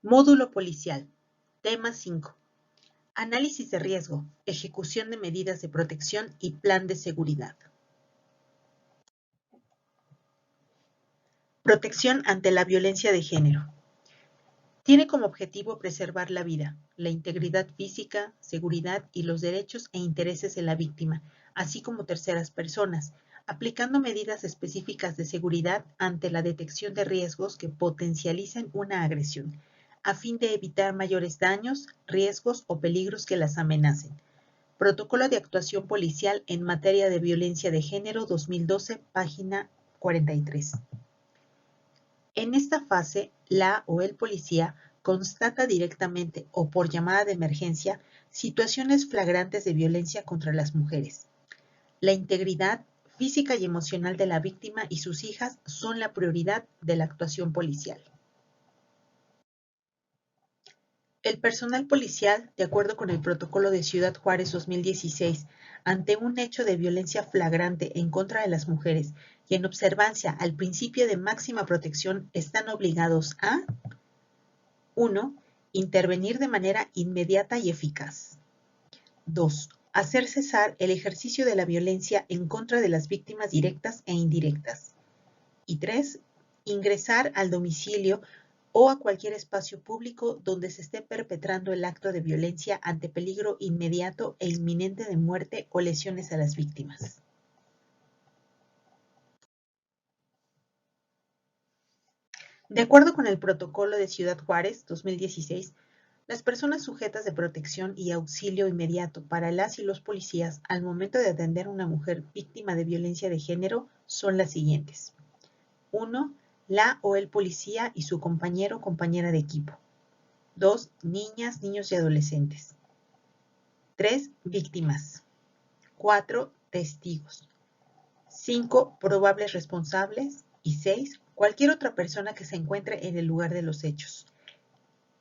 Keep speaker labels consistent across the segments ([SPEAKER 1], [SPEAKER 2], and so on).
[SPEAKER 1] Módulo policial. Tema 5. Análisis de riesgo, ejecución de medidas de protección y plan de seguridad. Protección ante la violencia de género. Tiene como objetivo preservar la vida, la integridad física, seguridad y los derechos e intereses de la víctima, así como terceras personas, aplicando medidas específicas de seguridad ante la detección de riesgos que potencialicen una agresión, a fin de evitar mayores daños, riesgos o peligros que las amenacen. Protocolo de actuación policial en materia de violencia de género 2012, página 43. En esta fase, la o el policía constata directamente o por llamada de emergencia situaciones flagrantes de violencia contra las mujeres. La integridad física y emocional de la víctima y sus hijas son la prioridad de la actuación policial. El personal policial, de acuerdo con el Protocolo de Ciudad Juárez 2016, ante un hecho de violencia flagrante en contra de las mujeres y en observancia al principio de máxima protección, están obligados a 1. Intervenir de manera inmediata y eficaz. 2. Hacer cesar el ejercicio de la violencia en contra de las víctimas directas e indirectas. Y 3. Ingresar al domicilio o a cualquier espacio público donde se esté perpetrando el acto de violencia ante peligro inmediato e inminente de muerte o lesiones a las víctimas. De acuerdo con el Protocolo de Ciudad Juárez 2016, las personas sujetas de protección y auxilio inmediato para las y los policías al momento de atender a una mujer víctima de violencia de género son las siguientes. 1. La o el policía y su compañero o compañera de equipo. 2. Niñas, niños y adolescentes. 3. Víctimas. 4. Testigos. 5. Probables responsables. Y 6. Cualquier otra persona que se encuentre en el lugar de los hechos.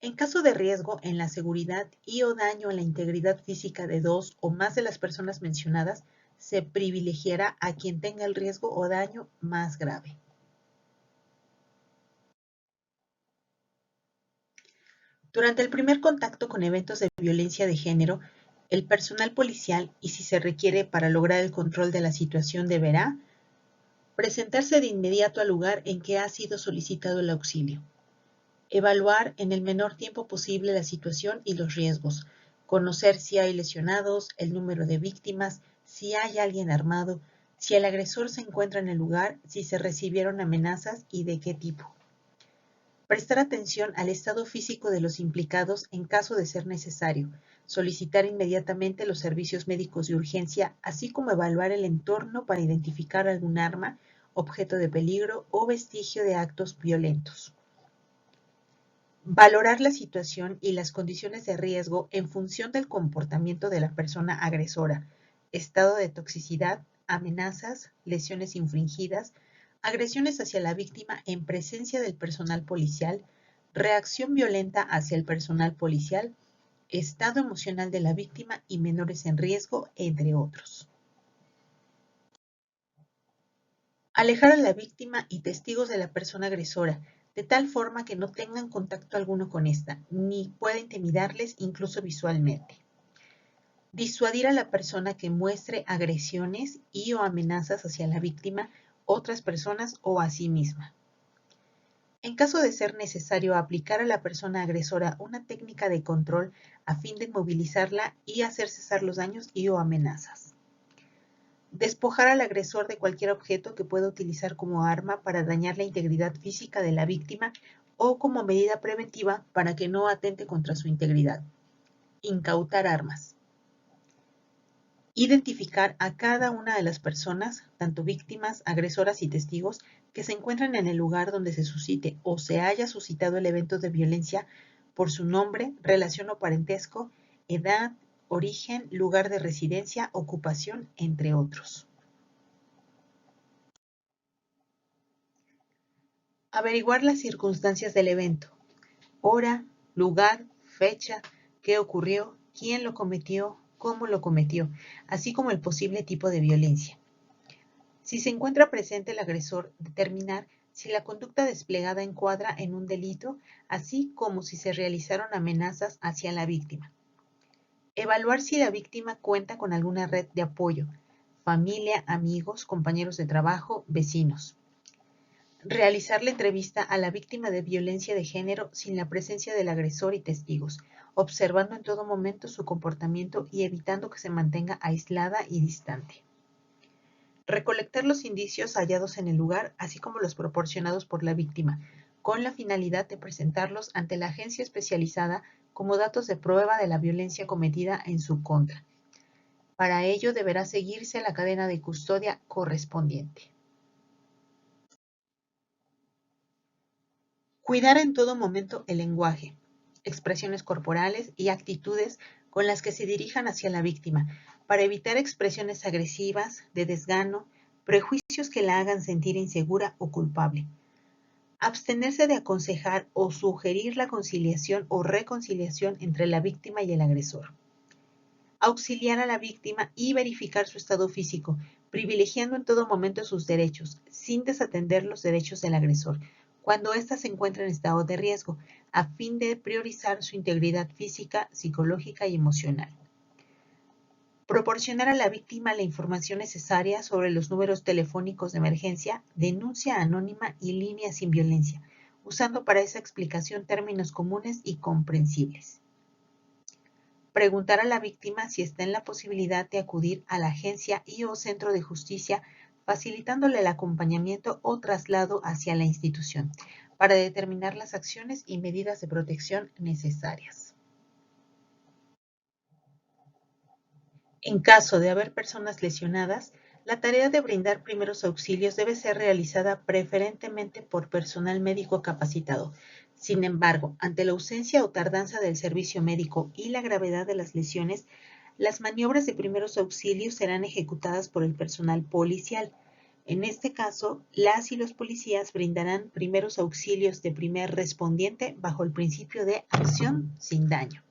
[SPEAKER 1] En caso de riesgo en la seguridad y o daño a la integridad física de dos o más de las personas mencionadas, se privilegiará a quien tenga el riesgo o daño más grave. Durante el primer contacto con eventos de violencia de género, el personal policial, y si se requiere para lograr el control de la situación, deberá presentarse de inmediato al lugar en que ha sido solicitado el auxilio, evaluar en el menor tiempo posible la situación y los riesgos, conocer si hay lesionados, el número de víctimas, si hay alguien armado, si el agresor se encuentra en el lugar, si se recibieron amenazas y de qué tipo. Prestar atención al estado físico de los implicados en caso de ser necesario, solicitar inmediatamente los servicios médicos de urgencia, así como evaluar el entorno para identificar algún arma, objeto de peligro o vestigio de actos violentos. Valorar la situación y las condiciones de riesgo en función del comportamiento de la persona agresora, estado de toxicidad, amenazas, lesiones infringidas, agresiones hacia la víctima en presencia del personal policial, reacción violenta hacia el personal policial, estado emocional de la víctima y menores en riesgo, entre otros. Alejar a la víctima y testigos de la persona agresora, de tal forma que no tengan contacto alguno con esta, ni pueda intimidarles incluso visualmente. Disuadir a la persona que muestre agresiones y o amenazas hacia la víctima, otras personas o a sí misma. En caso de ser necesario aplicar a la persona agresora una técnica de control a fin de inmovilizarla y hacer cesar los daños y o amenazas. Despojar al agresor de cualquier objeto que pueda utilizar como arma para dañar la integridad física de la víctima o como medida preventiva para que no atente contra su integridad. Incautar armas. Identificar a cada una de las personas, tanto víctimas, agresoras y testigos, que se encuentran en el lugar donde se suscite o se haya suscitado el evento de violencia por su nombre, relación o parentesco, edad, origen, lugar de residencia, ocupación, entre otros. Averiguar las circunstancias del evento: hora, lugar, fecha, qué ocurrió, quién lo cometió, cómo lo cometió, así como el posible tipo de violencia. Si se encuentra presente el agresor, determinar si la conducta desplegada encuadra en un delito, así como si se realizaron amenazas hacia la víctima. Evaluar si la víctima cuenta con alguna red de apoyo, familia, amigos, compañeros de trabajo, vecinos. Realizar la entrevista a la víctima de violencia de género sin la presencia del agresor y testigos, observando en todo momento su comportamiento y evitando que se mantenga aislada y distante. Recolectar los indicios hallados en el lugar, así como los proporcionados por la víctima, con la finalidad de presentarlos ante la agencia especializada como datos de prueba de la violencia cometida en su contra. Para ello deberá seguirse la cadena de custodia correspondiente. Cuidar en todo momento el lenguaje, expresiones corporales y actitudes con las que se dirijan hacia la víctima, para evitar expresiones agresivas, de desgano, prejuicios que la hagan sentir insegura o culpable. Abstenerse de aconsejar o sugerir la conciliación o reconciliación entre la víctima y el agresor. Auxiliar a la víctima y verificar su estado físico, privilegiando en todo momento sus derechos, sin desatender los derechos del agresor, cuando ésta se encuentra en estado de riesgo, a fin de priorizar su integridad física, psicológica y emocional. Proporcionar a la víctima la información necesaria sobre los números telefónicos de emergencia, denuncia anónima y línea sin violencia, usando para esa explicación términos comunes y comprensibles. Preguntar a la víctima si está en la posibilidad de acudir a la agencia y o centro de justicia, facilitándole el acompañamiento o traslado hacia la institución, para determinar las acciones y medidas de protección necesarias. En caso de haber personas lesionadas, la tarea de brindar primeros auxilios debe ser realizada preferentemente por personal médico capacitado. Sin embargo, ante la ausencia o tardanza del servicio médico y la gravedad de las lesiones, las maniobras de primeros auxilios serán ejecutadas por el personal policial. En este caso, las y los policías brindarán primeros auxilios de primer respondiente bajo el principio de acción sin daño.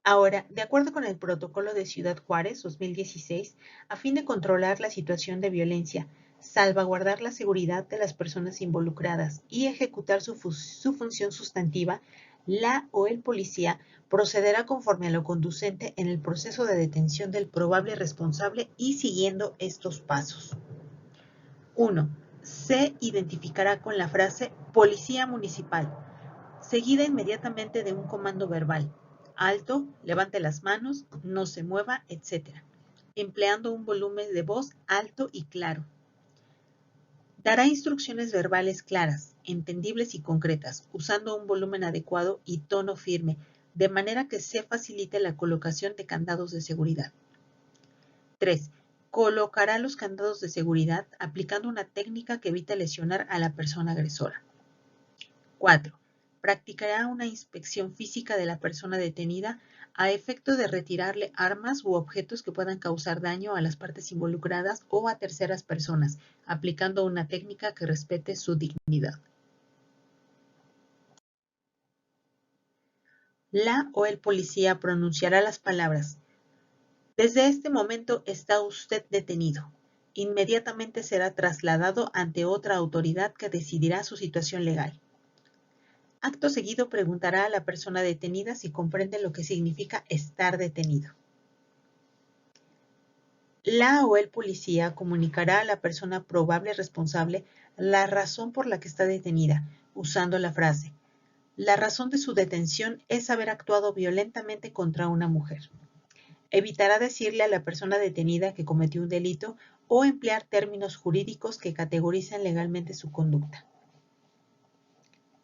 [SPEAKER 1] Ahora, de acuerdo con el Protocolo de Ciudad Juárez 2016, a fin de controlar la situación de violencia, salvaguardar la seguridad de las personas involucradas y ejecutar su función sustantiva, la o el policía procederá conforme a lo conducente en el proceso de detención del probable responsable y siguiendo estos pasos. 1. Se identificará con la frase Policía Municipal, seguida inmediatamente de un comando verbal: alto, levante las manos, no se mueva, etc., empleando un volumen de voz alto y claro. Dará instrucciones verbales claras, entendibles y concretas, usando un volumen adecuado y tono firme, de manera que se facilite la colocación de candados de seguridad. 3. Colocará los candados de seguridad aplicando una técnica que evite lesionar a la persona agresora. 4. Practicará una inspección física de la persona detenida a efecto de retirarle armas u objetos que puedan causar daño a las partes involucradas o a terceras personas, aplicando una técnica que respete su dignidad. La o el policía pronunciará las palabras: desde este momento está usted detenido. Inmediatamente será trasladado ante otra autoridad que decidirá su situación legal. Acto seguido preguntará a la persona detenida si comprende lo que significa estar detenido. La o el policía comunicará a la persona probable responsable la razón por la que está detenida, usando la frase: la razón de su detención es haber actuado violentamente contra una mujer. Evitará decirle a la persona detenida que cometió un delito o emplear términos jurídicos que categoricen legalmente su conducta.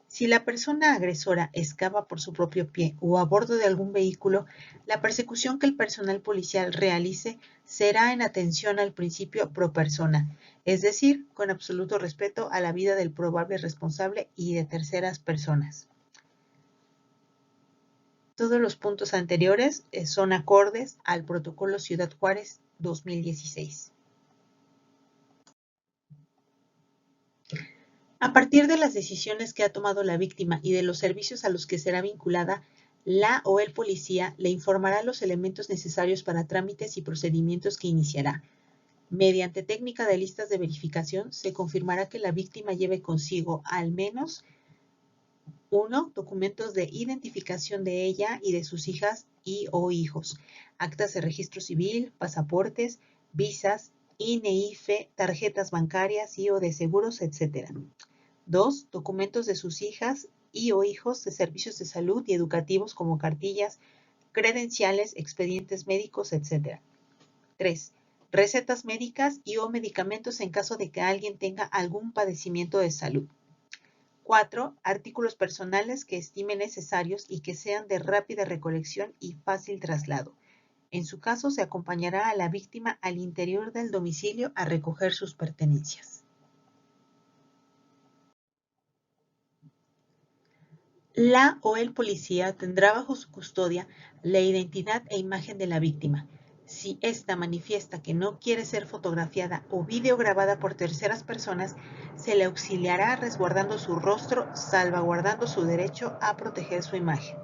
[SPEAKER 1] Si la persona agresora escapa por su propio pie o a bordo de algún vehículo, la persecución que el personal policial realice será en atención al principio pro persona, es decir, con absoluto respeto a la vida del probable responsable y de terceras personas. Todos los puntos anteriores son acordes al Protocolo Ciudad Juárez 2016. A partir de las decisiones que ha tomado la víctima y de los servicios a los que será vinculada, la o el policía le informará los elementos necesarios para trámites y procedimientos que iniciará. Mediante técnica de listas de verificación, se confirmará que la víctima lleve consigo al menos 1. Documentos de identificación de ella y de sus hijas y o hijos, actas de registro civil, pasaportes, visas, INE, IFE, tarjetas bancarias y o de seguros, etc. 2. Documentos de sus hijas y o hijos de servicios de salud y educativos como cartillas, credenciales, expedientes médicos, etc. 3. Recetas médicas y o medicamentos en caso de que alguien tenga algún padecimiento de salud. 4. Artículos personales que estime necesarios y que sean de rápida recolección y fácil traslado. En su caso, se acompañará a la víctima al interior del domicilio a recoger sus pertenencias. La o el policía tendrá bajo su custodia la identidad e imagen de la víctima. Si ésta manifiesta que no quiere ser fotografiada o videograbada por terceras personas, se le auxiliará resguardando su rostro, salvaguardando su derecho a proteger su imagen.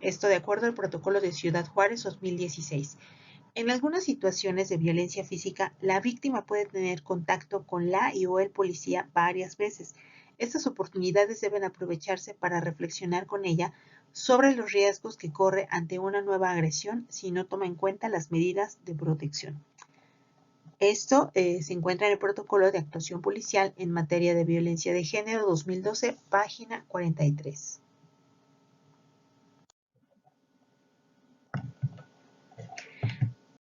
[SPEAKER 1] Esto de acuerdo al Protocolo de Ciudad Juárez 2016. En algunas situaciones de violencia física, la víctima puede tener contacto con la y o el policía varias veces. Estas oportunidades deben aprovecharse para reflexionar con ella sobre los riesgos que corre ante una nueva agresión si no toma en cuenta las medidas de protección. Esto se encuentra en el Protocolo de Actuación Policial en materia de violencia de género 2012, página 43.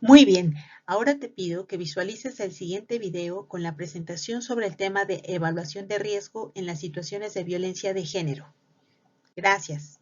[SPEAKER 1] Muy bien, ahora te pido que visualices el siguiente video con la presentación sobre el tema de evaluación de riesgo en las situaciones de violencia de género. Gracias.